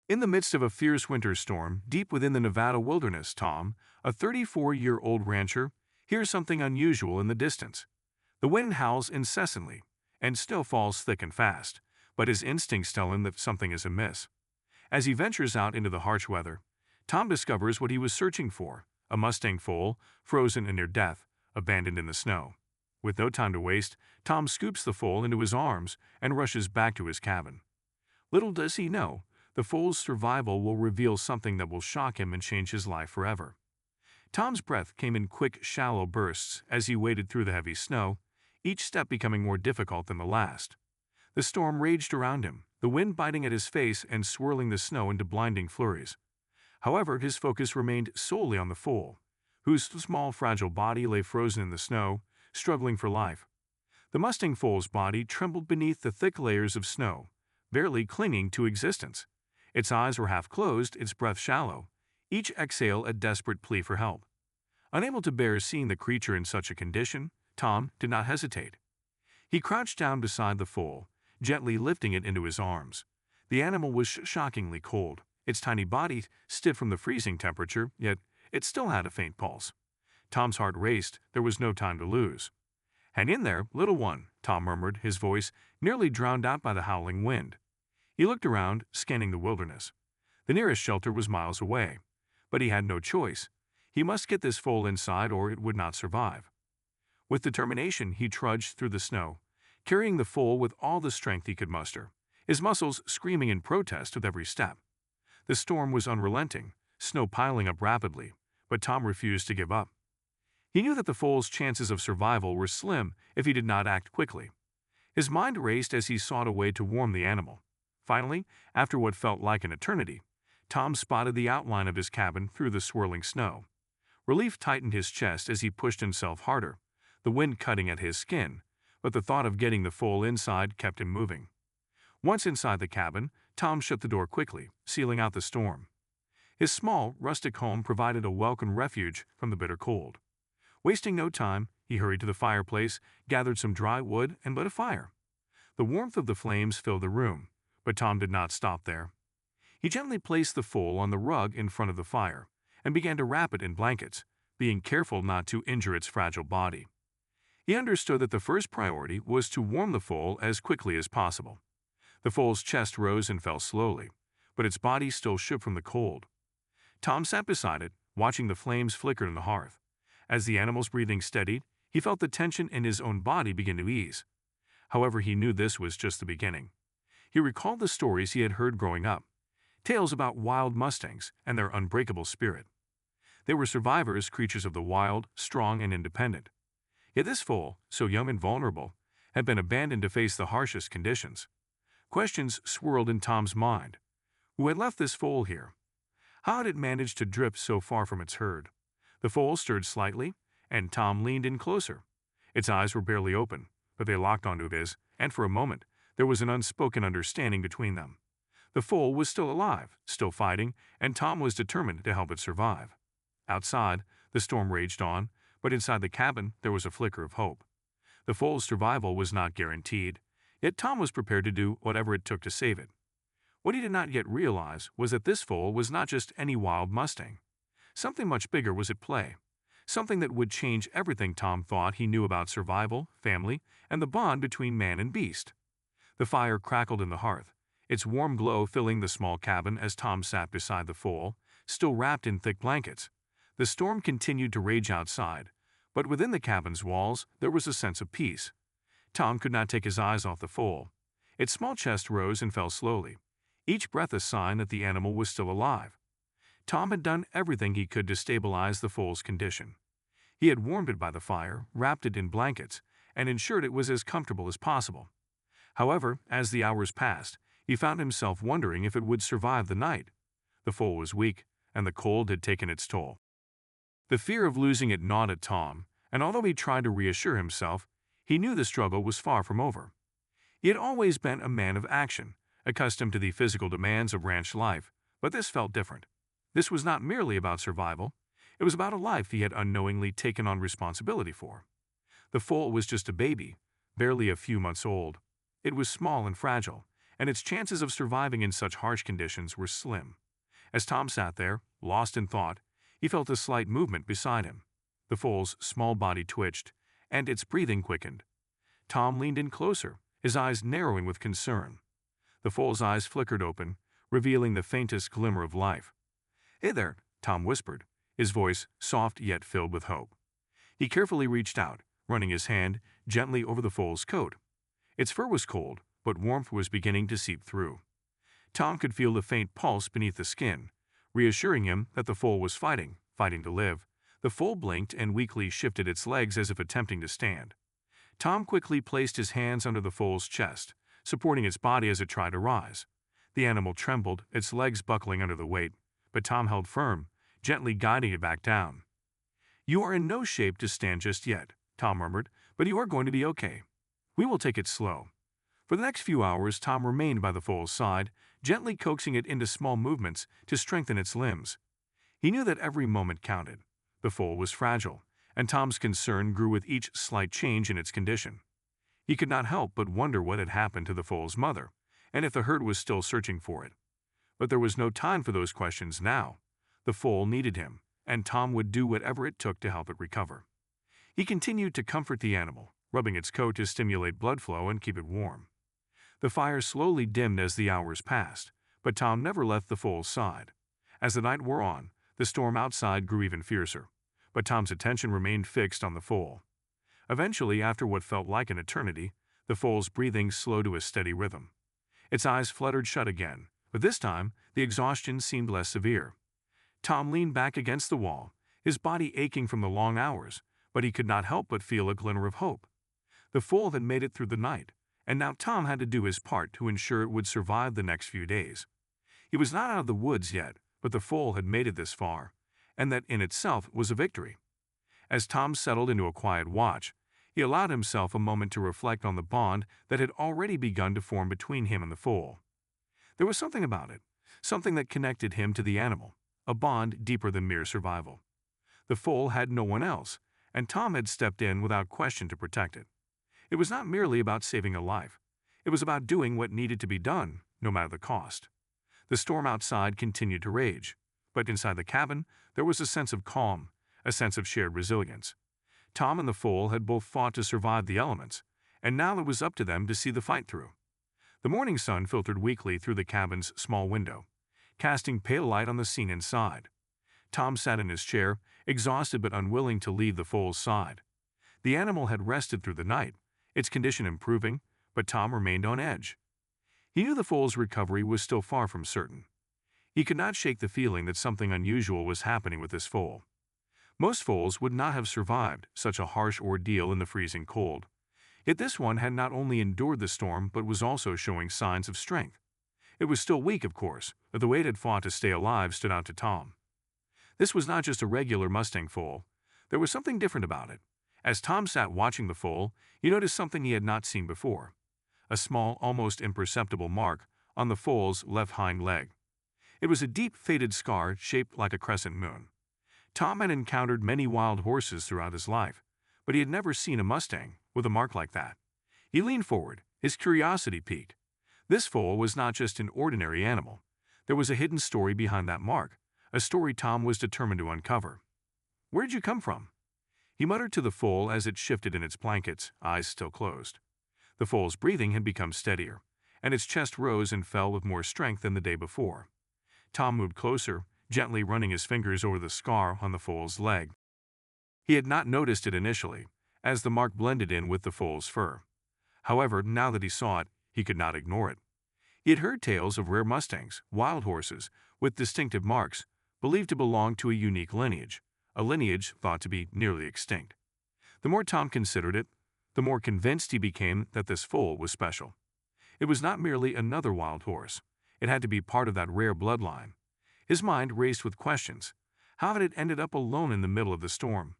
In the midst of a fierce winter storm, deep within the Nevada wilderness, Tom, a 34-year-old rancher, hears something unusual in the distance. The wind howls incessantly, and snow falls thick and fast, but his instincts tell him that something is amiss. As he ventures out into the harsh weather, Tom discovers what he was searching for, a mustang foal, frozen in near death, abandoned in the snow. With no time to waste, Tom scoops the foal into his arms and rushes back to his cabin. Little does he know, the foal's survival will reveal something that will shock him and change his life forever. Tom's breath came in quick, shallow bursts as he waded through the heavy snow, each step becoming more difficult than the last. The storm raged around him, the wind biting at his face and swirling the snow into blinding flurries. However, his focus remained solely on the foal, whose small, fragile body lay frozen in the snow, struggling for life. The mustang foal's body trembled beneath the thick layers of snow, barely clinging to existence. Its eyes were half closed, its breath shallow, each exhale a desperate plea for help. Unable to bear seeing the creature in such a condition, Tom did not hesitate. He crouched down beside the foal, gently lifting it into his arms. The animal was shockingly cold, its tiny body stiff from the freezing temperature, yet it still had a faint pulse. Tom's heart raced, there was no time to lose. "Hang in there, little one," Tom murmured, his voice nearly drowned out by the howling wind. He looked around, scanning the wilderness. The nearest shelter was miles away, but he had no choice. He must get this foal inside or it would not survive. With determination, he trudged through the snow, carrying the foal with all the strength he could muster, his muscles screaming in protest with every step. The storm was unrelenting, snow piling up rapidly, but Tom refused to give up. He knew that the foal's chances of survival were slim if he did not act quickly. His mind raced as he sought a way to warm the animal. Finally, after what felt like an eternity, Tom spotted the outline of his cabin through the swirling snow. Relief tightened his chest as he pushed himself harder, the wind cutting at his skin, but the thought of getting the foal inside kept him moving. Once inside the cabin, Tom shut the door quickly, sealing out the storm. His small, rustic home provided a welcome refuge from the bitter cold. Wasting no time, he hurried to the fireplace, gathered some dry wood, and lit a fire. The warmth of the flames filled the room, but Tom did not stop there. He gently placed the foal on the rug in front of the fire and began to wrap it in blankets, being careful not to injure its fragile body. He understood that the first priority was to warm the foal as quickly as possible. The foal's chest rose and fell slowly, but its body still shook from the cold. Tom sat beside it, watching the flames flicker in the hearth. As the animal's breathing steadied, he felt the tension in his own body begin to ease. However, he knew this was just the beginning. He recalled the stories he had heard growing up, tales about wild mustangs and their unbreakable spirit. They were survivors, creatures of the wild, strong and independent. Yet this foal, so young and vulnerable, had been abandoned to face the harshest conditions. Questions swirled in Tom's mind. Who had left this foal here? How had it managed to drift so far from its herd? The foal stirred slightly, and Tom leaned in closer. Its eyes were barely open, but they locked onto his, and for a moment, there was an unspoken understanding between them. The foal was still alive, still fighting, and Tom was determined to help it survive. Outside, the storm raged on, but inside the cabin there was a flicker of hope. The foal's survival was not guaranteed, yet Tom was prepared to do whatever it took to save it. What he did not yet realize was that this foal was not just any wild mustang. Something much bigger was at play, something that would change everything Tom thought he knew about survival, family, and the bond between man and beast. The fire crackled in the hearth, its warm glow filling the small cabin as Tom sat beside the foal, still wrapped in thick blankets. The storm continued to rage outside, but within the cabin's walls there was a sense of peace. Tom could not take his eyes off the foal. Its small chest rose and fell slowly, each breath a sign that the animal was still alive. Tom had done everything he could to stabilize the foal's condition. He had warmed it by the fire, wrapped it in blankets, and ensured it was as comfortable as possible. However, as the hours passed, he found himself wondering if it would survive the night. The foal was weak, and the cold had taken its toll. The fear of losing it gnawed at Tom, and although he tried to reassure himself, he knew the struggle was far from over. He had always been a man of action, accustomed to the physical demands of ranch life, but this felt different. This was not merely about survival, it was about a life he had unknowingly taken on responsibility for. The foal was just a baby, barely a few months old. It was small and fragile, and its chances of surviving in such harsh conditions were slim. As Tom sat there, lost in thought, he felt a slight movement beside him. The foal's small body twitched, and its breathing quickened. Tom leaned in closer, his eyes narrowing with concern. The foal's eyes flickered open, revealing the faintest glimmer of life. "Hey there," Tom whispered, his voice soft yet filled with hope. He carefully reached out, running his hand gently over the foal's coat. Its fur was cold, but warmth was beginning to seep through. Tom could feel the faint pulse beneath the skin, reassuring him that the foal was fighting to live. The foal blinked and weakly shifted its legs as if attempting to stand. Tom quickly placed his hands under the foal's chest, supporting its body as it tried to rise. The animal trembled, its legs buckling under the weight, but Tom held firm, gently guiding it back down. "You are in no shape to stand just yet," Tom murmured, "but you are going to be okay. We will take it slow." For the next few hours, Tom remained by the foal's side, gently coaxing it into small movements to strengthen its limbs. He knew that every moment counted. The foal was fragile, and Tom's concern grew with each slight change in its condition. He could not help but wonder what had happened to the foal's mother, and if the herd was still searching for it. But there was no time for those questions now. The foal needed him, and Tom would do whatever it took to help it recover. He continued to comfort the animal, rubbing its coat to stimulate blood flow and keep it warm. The fire slowly dimmed as the hours passed, but Tom never left the foal's side. As the night wore on, the storm outside grew even fiercer, but Tom's attention remained fixed on the foal. Eventually, after what felt like an eternity, the foal's breathing slowed to a steady rhythm. Its eyes fluttered shut again, but this time the exhaustion seemed less severe. Tom leaned back against the wall, his body aching from the long hours, but he could not help but feel a glimmer of hope. The foal had made it through the night, and now Tom had to do his part to ensure it would survive the next few days. He was not out of the woods yet, but the foal had made it this far, and that in itself was a victory. As Tom settled into a quiet watch, he allowed himself a moment to reflect on the bond that had already begun to form between him and the foal. There was something about it, something that connected him to the animal, a bond deeper than mere survival. The foal had no one else, and Tom had stepped in without question to protect it. It was not merely about saving a life. It was about doing what needed to be done, no matter the cost. The storm outside continued to rage, but inside the cabin, there was a sense of calm, a sense of shared resilience. Tom and the foal had both fought to survive the elements, and now it was up to them to see the fight through. The morning sun filtered weakly through the cabin's small window, casting pale light on the scene inside. Tom sat in his chair, exhausted but unwilling to leave the foal's side. The animal had rested through the night, its condition improving, but Tom remained on edge. He knew the foal's recovery was still far from certain. He could not shake the feeling that something unusual was happening with this foal. Most foals would not have survived such a harsh ordeal in the freezing cold. Yet this one had not only endured the storm but was also showing signs of strength. It was still weak, of course, but the way it had fought to stay alive stood out to Tom. This was not just a regular mustang foal. There was something different about it. As Tom sat watching the foal, he noticed something he had not seen before. A small, almost imperceptible mark on the foal's left hind leg. It was a deep, faded scar shaped like a crescent moon. Tom had encountered many wild horses throughout his life, but he had never seen a mustang with a mark like that. He leaned forward, his curiosity piqued. This foal was not just an ordinary animal. There was a hidden story behind that mark, a story Tom was determined to uncover. "Where did you come from?" he muttered to the foal as it shifted in its blankets, eyes still closed. The foal's breathing had become steadier, and its chest rose and fell with more strength than the day before. Tom moved closer, gently running his fingers over the scar on the foal's leg. He had not noticed it initially, as the mark blended in with the foal's fur. However, now that he saw it, he could not ignore it. He had heard tales of rare mustangs, wild horses, with distinctive marks, believed to belong to a unique lineage, a lineage thought to be nearly extinct. The more Tom considered it, the more convinced he became that this foal was special. It was not merely another wild horse. It had to be part of that rare bloodline. His mind raced with questions. How had it ended up alone in the middle of the storm?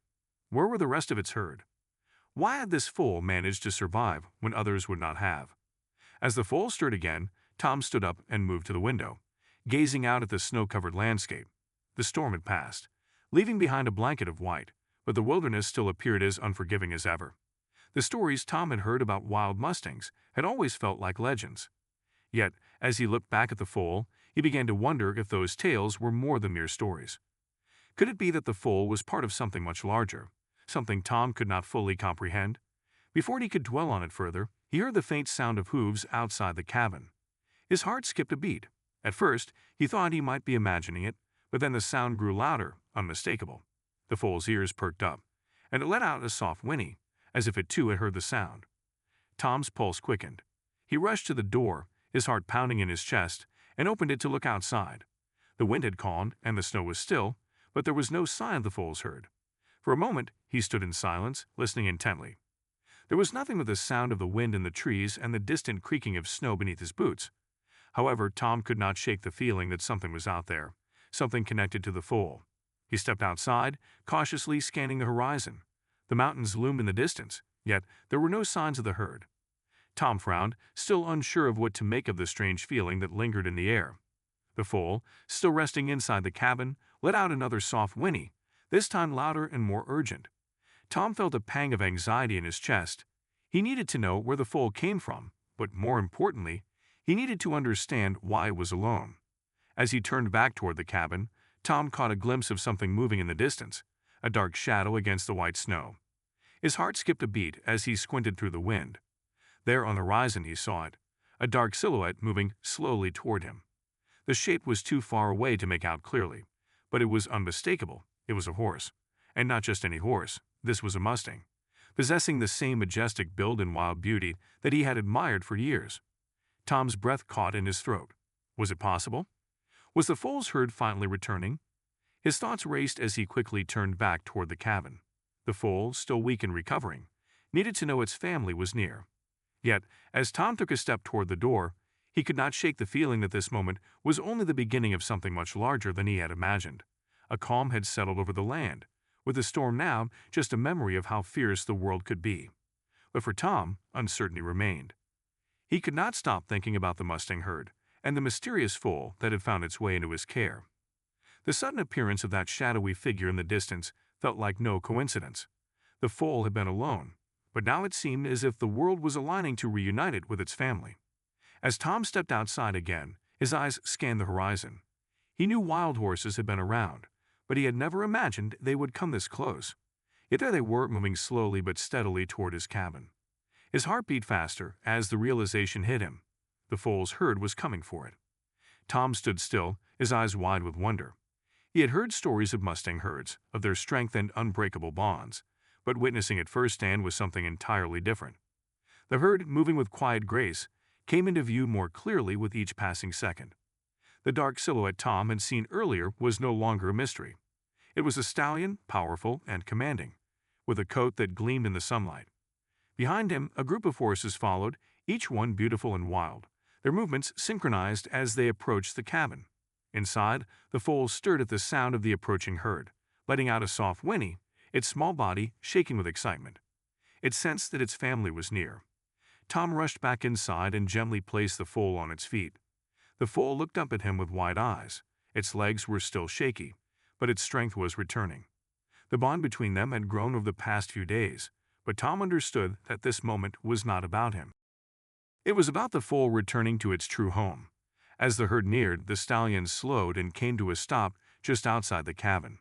Where were the rest of its herd? Why had this foal managed to survive when others would not have? As the foal stirred again, Tom stood up and moved to the window, gazing out at the snow-covered landscape. The storm had passed, leaving behind a blanket of white, but the wilderness still appeared as unforgiving as ever. The stories Tom had heard about wild mustangs had always felt like legends. Yet, as he looked back at the foal, he began to wonder if those tales were more than mere stories. Could it be that the foal was part of something much larger, something Tom could not fully comprehend? Before he could dwell on it further, he heard the faint sound of hooves outside the cabin. His heart skipped a beat. At first, he thought he might be imagining it, but then the sound grew louder, unmistakable. The foal's ears perked up, and it let out a soft whinny, as if it too had heard the sound. Tom's pulse quickened. He rushed to the door, his heart pounding in his chest, and opened it to look outside. The wind had calmed, and the snow was still, but there was no sign of the foal's herd. For a moment, he stood in silence, listening intently. There was nothing but the sound of the wind in the trees and the distant creaking of snow beneath his boots. However, Tom could not shake the feeling that something was out there, something connected to the foal. He stepped outside, cautiously scanning the horizon. The mountains loomed in the distance, yet there were no signs of the herd. Tom frowned, still unsure of what to make of the strange feeling that lingered in the air. The foal, still resting inside the cabin, let out another soft whinny, this time louder and more urgent. Tom felt a pang of anxiety in his chest. He needed to know where the foal came from, but more importantly, he needed to understand why it was alone. As he turned back toward the cabin, Tom caught a glimpse of something moving in the distance, a dark shadow against the white snow. His heart skipped a beat as he squinted through the wind. There on the horizon he saw it, a dark silhouette moving slowly toward him. The shape was too far away to make out clearly, but it was unmistakable. It was a horse. And not just any horse, this was a mustang, possessing the same majestic build and wild beauty that he had admired for years. Tom's breath caught in his throat. Was it possible? Was the foal's herd finally returning? His thoughts raced as he quickly turned back toward the cabin. The foal, still weak and recovering, needed to know its family was near. Yet, as Tom took a step toward the door, he could not shake the feeling that this moment was only the beginning of something much larger than he had imagined. A calm had settled over the land, with the storm now just a memory of how fierce the world could be. But for Tom, uncertainty remained. He could not stop thinking about the mustang herd and the mysterious foal that had found its way into his care. The sudden appearance of that shadowy figure in the distance felt like no coincidence. The foal had been alone, but now it seemed as if the world was aligning to reunite it with its family. As Tom stepped outside again, his eyes scanned the horizon. He knew wild horses had been around, but he had never imagined they would come this close. Yet there they were, moving slowly but steadily toward his cabin. His heart beat faster as the realization hit him. The foal's herd was coming for it. Tom stood still, his eyes wide with wonder. He had heard stories of mustang herds, of their strength and unbreakable bonds, but witnessing it firsthand was something entirely different. The herd, moving with quiet grace, came into view more clearly with each passing second. The dark silhouette Tom had seen earlier was no longer a mystery. It was a stallion, powerful and commanding, with a coat that gleamed in the sunlight. Behind him, a group of horses followed, each one beautiful and wild, their movements synchronized as they approached the cabin. Inside, the foal stirred at the sound of the approaching herd, letting out a soft whinny, its small body shaking with excitement. It sensed that its family was near. Tom rushed back inside and gently placed the foal on its feet. The foal looked up at him with wide eyes. Its legs were still shaky, but its strength was returning. The bond between them had grown over the past few days, but Tom understood that this moment was not about him. It was about the foal returning to its true home. As the herd neared, the stallion slowed and came to a stop just outside the cabin.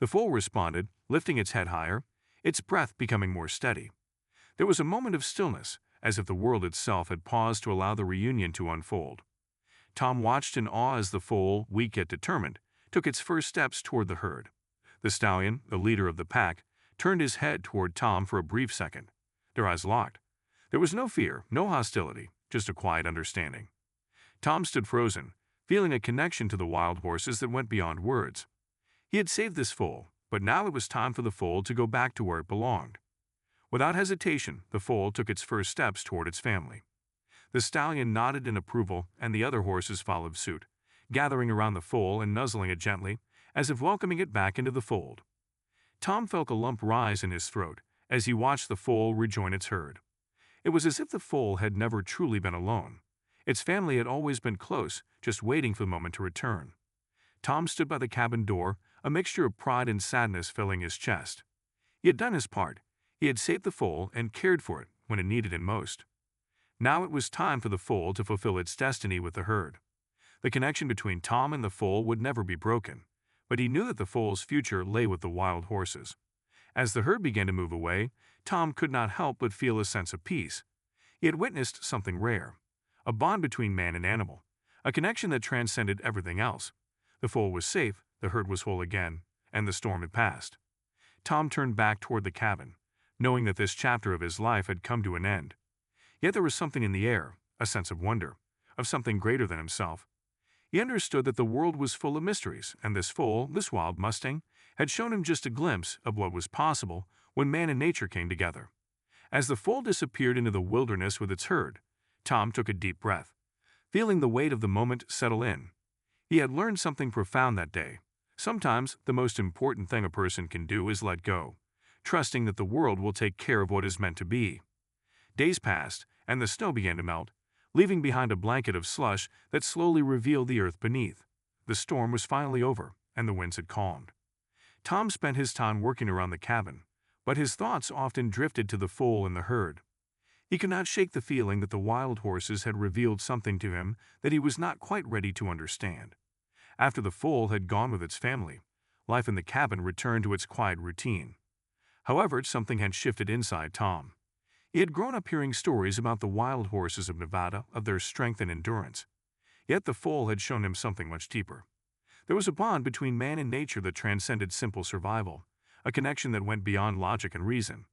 The foal responded, lifting its head higher, its breath becoming more steady. There was a moment of stillness, as if the world itself had paused to allow the reunion to unfold. Tom watched in awe as the foal, weak yet determined, took its first steps toward the herd. The stallion, the leader of the pack, turned his head toward Tom for a brief second. Their eyes locked. There was no fear, no hostility, just a quiet understanding. Tom stood frozen, feeling a connection to the wild horses that went beyond words. He had saved this foal, but now it was time for the foal to go back to where it belonged. Without hesitation, the foal took its first steps toward its family. The stallion nodded in approval, and the other horses followed suit, gathering around the foal and nuzzling it gently, as if welcoming it back into the fold. Tom felt a lump rise in his throat as he watched the foal rejoin its herd. It was as if the foal had never truly been alone. Its family had always been close, just waiting for the moment to return. Tom stood by the cabin door, a mixture of pride and sadness filling his chest. He had done his part. He had saved the foal and cared for it when it needed it most. Now it was time for the foal to fulfill its destiny with the herd. The connection between Tom and the foal would never be broken, but he knew that the foal's future lay with the wild horses. As the herd began to move away, Tom could not help but feel a sense of peace. He had witnessed something rare, a bond between man and animal, a connection that transcended everything else. The foal was safe, the herd was whole again, and the storm had passed. Tom turned back toward the cabin, knowing that this chapter of his life had come to an end. Yet there was something in the air, a sense of wonder, of something greater than himself. He understood that the world was full of mysteries, and this foal, this wild mustang, had shown him just a glimpse of what was possible when man and nature came together. As the foal disappeared into the wilderness with its herd, Tom took a deep breath, feeling the weight of the moment settle in. He had learned something profound that day. Sometimes the most important thing a person can do is let go, trusting that the world will take care of what is meant to be. Days passed, and the snow began to melt, leaving behind a blanket of slush that slowly revealed the earth beneath. The storm was finally over, and the winds had calmed. Tom spent his time working around the cabin, but his thoughts often drifted to the foal and the herd. He could not shake the feeling that the wild horses had revealed something to him that he was not quite ready to understand. After the foal had gone with its family, life in the cabin returned to its quiet routine. However, something had shifted inside Tom. He had grown up hearing stories about the wild horses of Nevada, of their strength and endurance. Yet the foal had shown him something much deeper. There was a bond between man and nature that transcended simple survival, a connection that went beyond logic and reason.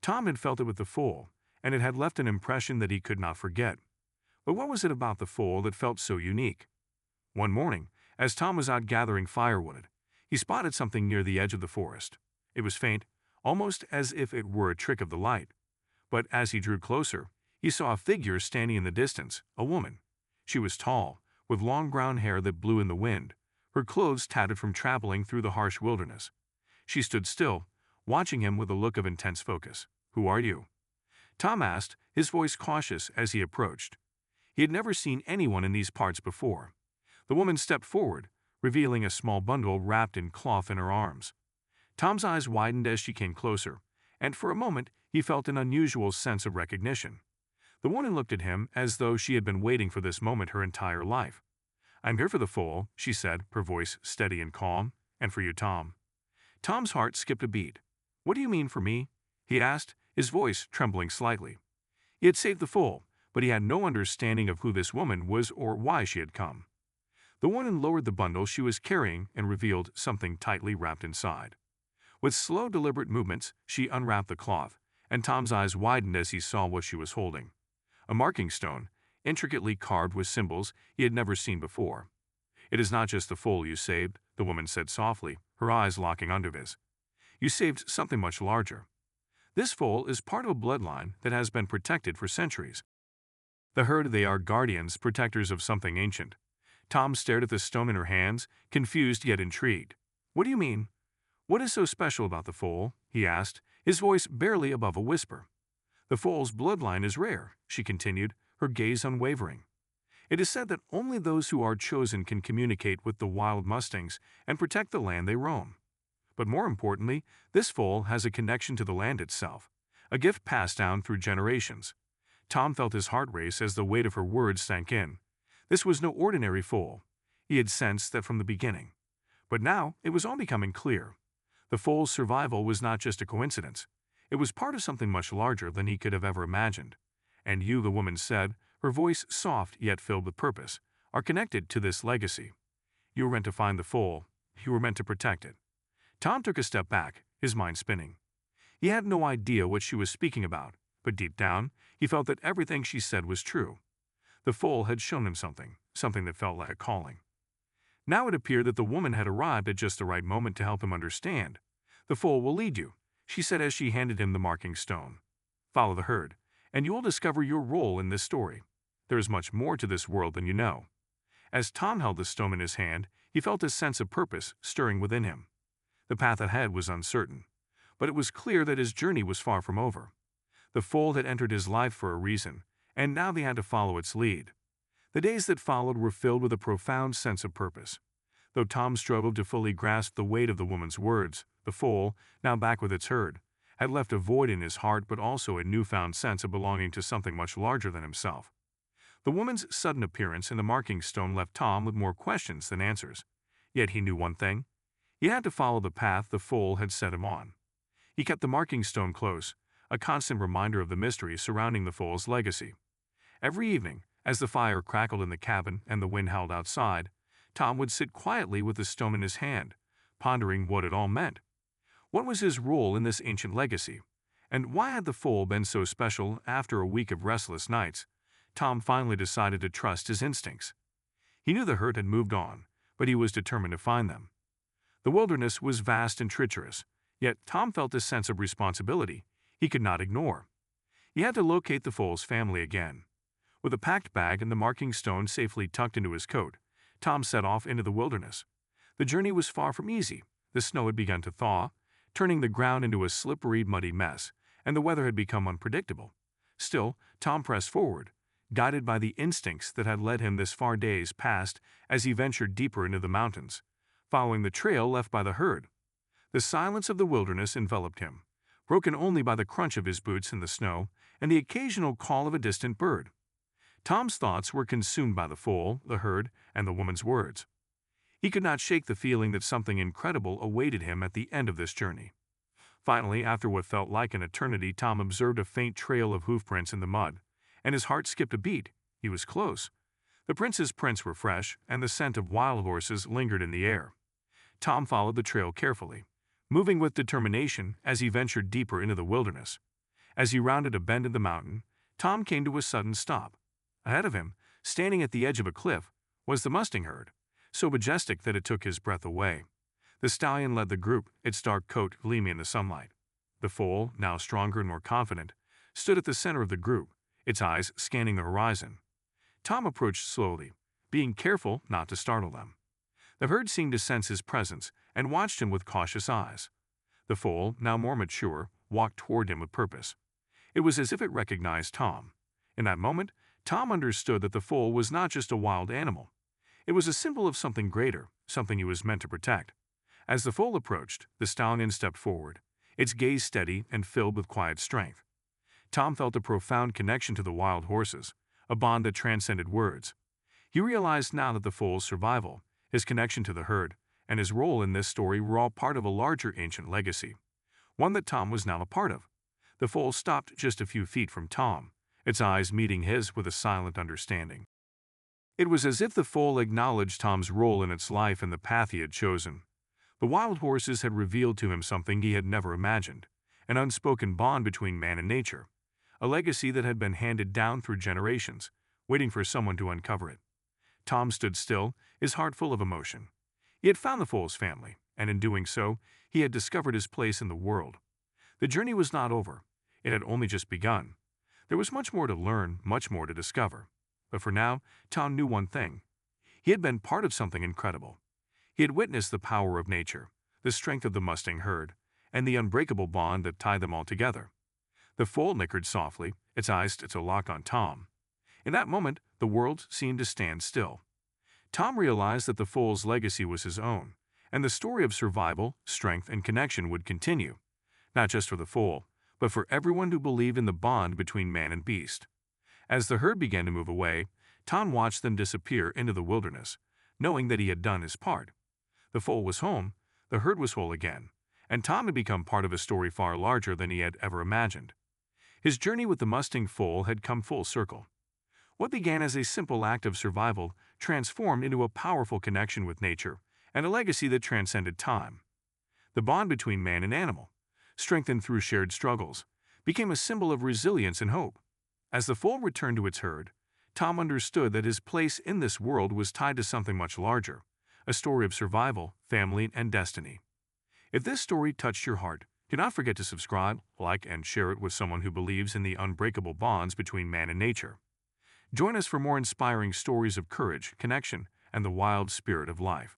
Tom had felt it with the foal, and it had left an impression that he could not forget. But what was it about the foal that felt so unique? One morning, as Tom was out gathering firewood, he spotted something near the edge of the forest. It was faint, almost as if it were a trick of the light. But as he drew closer, he saw a figure standing in the distance, a woman. She was tall, with long brown hair that blew in the wind, her clothes tattered from traveling through the harsh wilderness. She stood still, watching him with a look of intense focus. "Who are you?" Tom asked, his voice cautious as he approached. He had never seen anyone in these parts before. The woman stepped forward, revealing a small bundle wrapped in cloth in her arms. Tom's eyes widened as she came closer, and for a moment he felt an unusual sense of recognition. The woman looked at him as though she had been waiting for this moment her entire life. "I'm here for the foal," she said, her voice steady and calm. "And for you, Tom." Tom's heart skipped a beat. "What do you mean for me?" he asked, his voice trembling slightly. He had saved the foal, but he had no understanding of who this woman was or why she had come. The woman lowered the bundle she was carrying and revealed something tightly wrapped inside. With slow, deliberate movements, she unwrapped the cloth, and Tom's eyes widened as he saw what she was holding. A marking stone, intricately carved with symbols he had never seen before. "It is not just the foal you saved," the woman said softly, her eyes locking onto his. "You saved something much larger. This foal is part of a bloodline that has been protected for centuries. The herd, they are guardians, protectors of something ancient." Tom stared at the stone in her hands, confused yet intrigued. "What do you mean? What is so special about the foal?" he asked, his voice barely above a whisper. "The foal's bloodline is rare," she continued, her gaze unwavering. "It is said that only those who are chosen can communicate with the wild mustangs and protect the land they roam. But more importantly, this foal has a connection to the land itself, a gift passed down through generations." Tom felt his heart race as the weight of her words sank in. This was no ordinary foal. He had sensed that from the beginning. But now it was all becoming clear. The foal's survival was not just a coincidence. It was part of something much larger than he could have ever imagined. "And you," the woman said, her voice soft yet filled with purpose, "are connected to this legacy. You were meant to find the foal. You were meant to protect it." Tom took a step back, his mind spinning. He had no idea what she was speaking about, but deep down, he felt that everything she said was true. The foal had shown him something that felt like a calling. Now it appeared that the woman had arrived at just the right moment to help him understand. "The foal will lead you," she said as she handed him the marking stone. "Follow the herd, and you will discover your role in this story. There is much more to this world than you know." As Tom held the stone in his hand, he felt a sense of purpose stirring within him. The path ahead was uncertain, but it was clear that his journey was far from over. The foal had entered his life for a reason, and now they had to follow its lead. The days that followed were filled with a profound sense of purpose. Though Tom struggled to fully grasp the weight of the woman's words, the foal, now back with its herd, had left a void in his heart but also a newfound sense of belonging to something much larger than himself. The woman's sudden appearance in the marking stone left Tom with more questions than answers. Yet he knew one thing. He had to follow the path the foal had set him on. He kept the marking stone close, a constant reminder of the mystery surrounding the foal's legacy. Every evening, as the fire crackled in the cabin and the wind howled outside, Tom would sit quietly with the stone in his hand, pondering what it all meant. What was his role in this ancient legacy? And why had the foal been so special? After a week of restless nights, Tom finally decided to trust his instincts. He knew the herd had moved on, but he was determined to find them. The wilderness was vast and treacherous, yet Tom felt a sense of responsibility he could not ignore. He had to locate the foal's family again. With a packed bag and the marking stone safely tucked into his coat, Tom set off into the wilderness. The journey was far from easy. The snow had begun to thaw, turning the ground into a slippery, muddy mess, and the weather had become unpredictable. Still, Tom pressed forward, guided by the instincts that had led him this far. Days passed as he ventured deeper into the mountains, following the trail left by the herd. The silence of the wilderness enveloped him, broken only by the crunch of his boots in the snow and the occasional call of a distant bird. Tom's thoughts were consumed by the foal, the herd, and the woman's words. He could not shake the feeling that something incredible awaited him at the end of this journey. Finally, after what felt like an eternity, Tom observed a faint trail of hoofprints in the mud, and his heart skipped a beat. He was close. The prince's prints were fresh, and the scent of wild horses lingered in the air. Tom followed the trail carefully, moving with determination as he ventured deeper into the wilderness. As he rounded a bend in the mountain, Tom came to a sudden stop. Ahead of him, standing at the edge of a cliff, was the mustang herd, so majestic that it took his breath away. The stallion led the group, its dark coat gleaming in the sunlight. The foal, now stronger and more confident, stood at the center of the group, its eyes scanning the horizon. Tom approached slowly, being careful not to startle them. The herd seemed to sense his presence and watched him with cautious eyes. The foal, now more mature, walked toward him with purpose. It was as if it recognized Tom. In that moment, Tom understood that the foal was not just a wild animal. It was a symbol of something greater, something he was meant to protect. As the foal approached, the stallion stepped forward, its gaze steady and filled with quiet strength. Tom felt a profound connection to the wild horses, a bond that transcended words. He realized now that the foal's survival, his connection to the herd, and his role in this story were all part of a larger ancient legacy, one that Tom was now a part of. The foal stopped just a few feet from Tom, its eyes meeting his with a silent understanding. It was as if the foal acknowledged Tom's role in its life and the path he had chosen. The wild horses had revealed to him something he had never imagined, an unspoken bond between man and nature, a legacy that had been handed down through generations, waiting for someone to uncover it. Tom stood still, his heart full of emotion. He had found the foal's family, and in doing so, he had discovered his place in the world. The journey was not over. It had only just begun. There was much more to learn, much more to discover. But for now, Tom knew one thing. He had been part of something incredible. He had witnessed the power of nature, the strength of the mustang herd, and the unbreakable bond that tied them all together. The foal nickered softly, its eyes still locked on Tom. In that moment, the world seemed to stand still. Tom realized that the foal's legacy was his own, and the story of survival, strength, and connection would continue, not just for the foal, but for everyone who believed in the bond between man and beast. As the herd began to move away, Tom watched them disappear into the wilderness, knowing that he had done his part. The foal was home, the herd was whole again, and Tom had become part of a story far larger than he had ever imagined. His journey with the mustang foal had come full circle. What began as a simple act of survival transformed into a powerful connection with nature and a legacy that transcended time. The bond between man and animal, strengthened through shared struggles, became a symbol of resilience and hope. As the foal returned to its herd, Tom understood that his place in this world was tied to something much larger, a story of survival, family, and destiny. If this story touched your heart, do not forget to subscribe, like, and share it with someone who believes in the unbreakable bonds between man and nature. Join us for more inspiring stories of courage, connection, and the wild spirit of life.